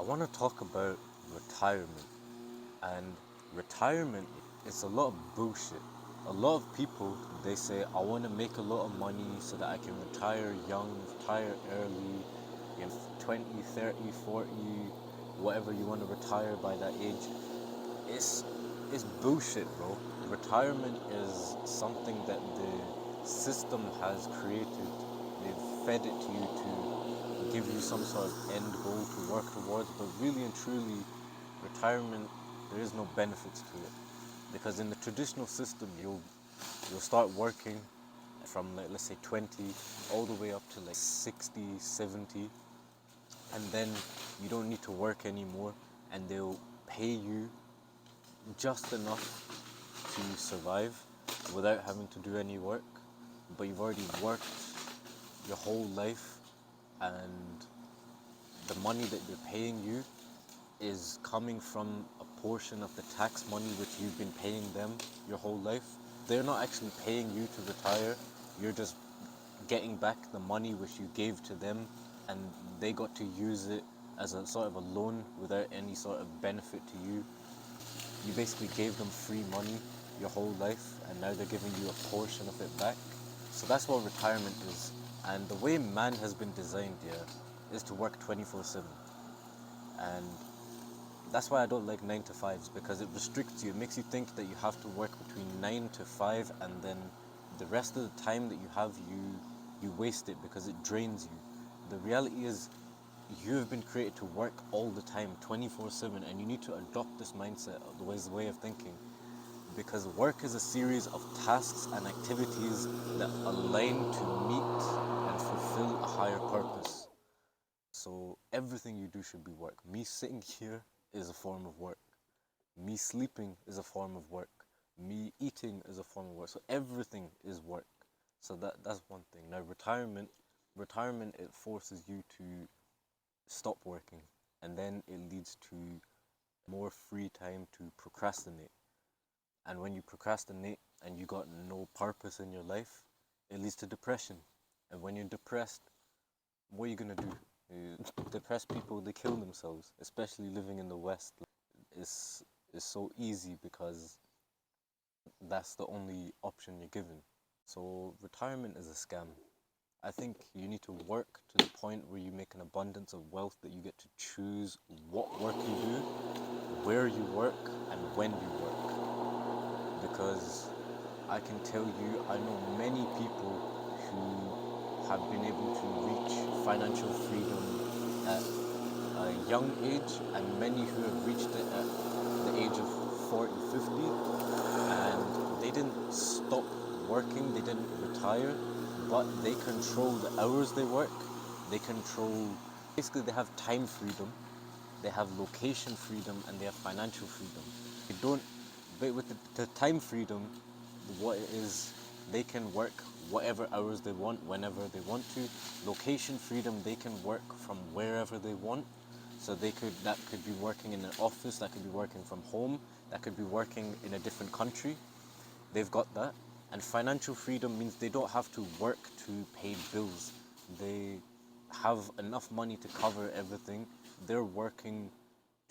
want to talk about retirement. And retirement is a lot of bullshit. A lot of people, they say, I want to make a lot of money so that I can retire young, retire early, in 20, 30, 40, whatever you want to retire by that age. It's, it's bullshit, bro. Retirement is something that the system has created. They've fed it to you to give you some sort of end goal to work towards, but really and truly, retirement, there is no benefits to it. Because in the traditional system, you'll start working from, like, let's say 20 all the way up to like 60, 70, and then you don't need to work anymore, and they'll pay you just enough to survive without having to do any work. But you've already worked your whole life, and the money that they're paying you is coming from a portion of the tax money which you've been paying them your whole life. They're not actually paying you to retire, you're just getting back the money which you gave to them, and they got to use it as a sort of a loan without any sort of benefit to you. You basically gave them free money your whole life, and now they're giving you a portion of it back. So that's what retirement is. And the way man has been designed here is to work 24/7. And that's why I don't like 9 to 5s, because it restricts you. It makes you think that you have to work between 9 to 5, and then the rest of the time that you have, you waste it because it drains you. The reality is, you have been created to work all the time, 24/7, and you need to adopt this mindset, the way of thinking, because work is a series of tasks and activities that align to meet and fulfill a higher purpose. So everything you do should be work. Me sitting here is a form of work. Me sleeping is a form of work. Me eating is a form of work. So everything is work. So that's one thing. Now retirement, it forces you to stop working, and then it leads to more free time to procrastinate. And when you procrastinate and you got no purpose in your life, it leads to depression. And when you're depressed, what are you gonna do? Depressed people, they kill themselves, especially living in the West. It's so easy because that's the only option you're given. So retirement is a scam. I think you need to work to the point where you make an abundance of wealth, that you get to choose what work you do, where you work, and when you work. Because I can tell you, I know many people who have been able to reach financial freedom at a young age, and many who have reached it at the age of 40, 50, and they didn't stop working, they didn't retire, but they control the hours they work. Basically they have time freedom, they have location freedom, and they have financial freedom. They don't, but with the time freedom, what it is, they can work whatever hours they want, whenever they want to. Location freedom, they can work from wherever they want. So that could be working in an office, that could be working from home, that could be working in a different country. They've got that. And financial freedom means they don't have to work to pay bills. They have enough money to cover everything. They're working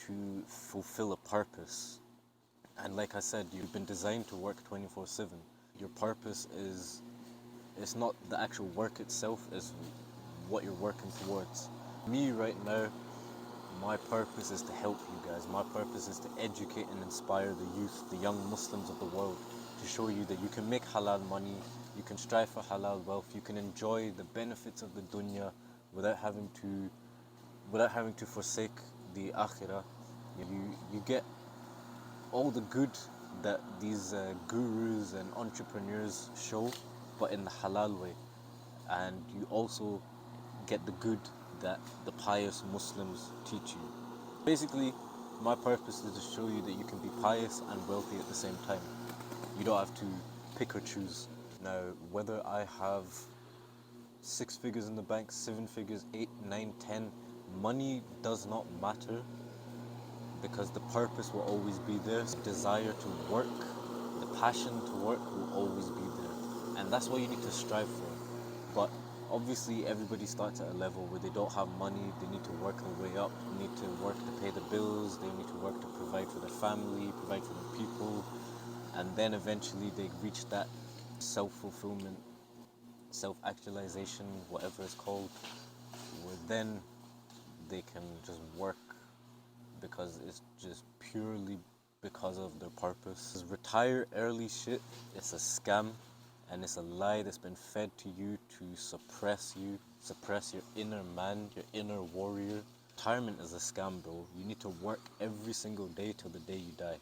to fulfill a purpose. And like I said, you've been designed to work 24/7. Your purpose it's not the actual work itself, it's what you're working towards. Me right now, my purpose is to help you guys. My purpose is to educate and inspire the youth, the young Muslims of the world, to show you that you can make halal money, you can strive for halal wealth, you can enjoy the benefits of the dunya without having to forsake the akhirah. You get all the good that these gurus and entrepreneurs show, but in the halal way. And you also get the good that the pious Muslims teach you. Basically, my purpose is to show you that you can be pious and wealthy at the same time. You don't have to pick or choose. Now, whether I have 6 figures in the bank, 7 figures, 8, 9, 10, money does not matter, because the purpose will always be there. The desire to work, the passion to work will always be there. And that's what you need to strive for. But Obviously, everybody starts at a level where they don't have money, they need to work their way up, they need to work to pay the bills, they need to work to provide for their family, provide for their people, and then eventually they reach that self-fulfillment, self-actualization, whatever it's called, where then they can just work because it's just purely because of their purpose. Retire early shit, it's a scam and it's a lie that's been fed to you, suppress your inner man, your inner warrior. Retirement is a scam, bro. You need to work every single day till the day you die.